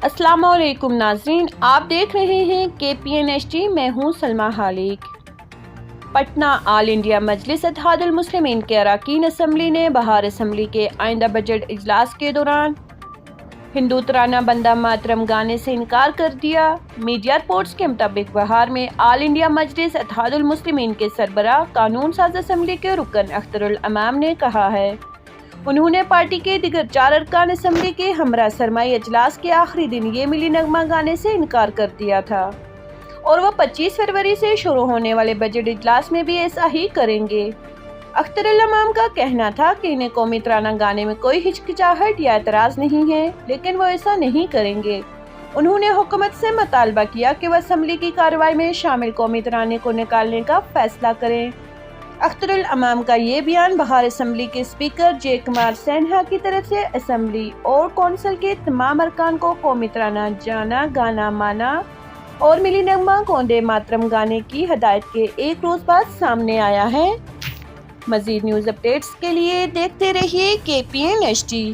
السلام علیکم ناظرین، آپ دیکھ رہے ہیں KPN-HD، میں ہوں سلمہ خالق۔ پٹنہ آل انڈیا مجلس اتحاد المسلمین کے اراکین اسمبلی نے بہار اسمبلی کے آئندہ بجٹ اجلاس کے دوران ہندو ترانہ بندہ ماترم گانے سے انکار کر دیا۔ میڈیا رپورٹس کے مطابق بہار میں آل انڈیا مجلس اتحاد المسلمین کے سربراہ قانون ساز اسمبلی کے رکن اختر الامام نے کہا ہے انہوں نے پارٹی کے دیگر 4 ارکان اسمبلی کے ہمراہ سرمائی اجلاس کے آخری دن یہ ملی نغمہ گانے سے انکار کر دیا تھا اور وہ 25 فروری سے شروع ہونے والے بجٹ اجلاس میں بھی ایسا ہی کریں گے۔ اختر الامام کا کہنا تھا کہ انہیں قومی ترانہ گانے میں کوئی ہچکچاہٹ یا اعتراض نہیں ہے، لیکن وہ ایسا نہیں کریں گے۔ انہوں نے حکومت سے مطالبہ کیا کہ وہ اسمبلی کی کارروائی میں شامل قومی ترانے کو نکالنے کا فیصلہ کریں۔ اختر الامام کا یہ بیان بہار اسمبلی کے اسپیکر جے کمار سنہا کی طرف سے اسمبلی اور کونسل کے تمام ارکان کو قومی ترانہ جانا گانا مانا اور ملی نغمہ وندے ماترم گانے کی ہدایت کے ایک روز بعد سامنے آیا ہے۔ مزید نیوز اپڈیٹس کے لیے دیکھتے رہیے KPN-HD۔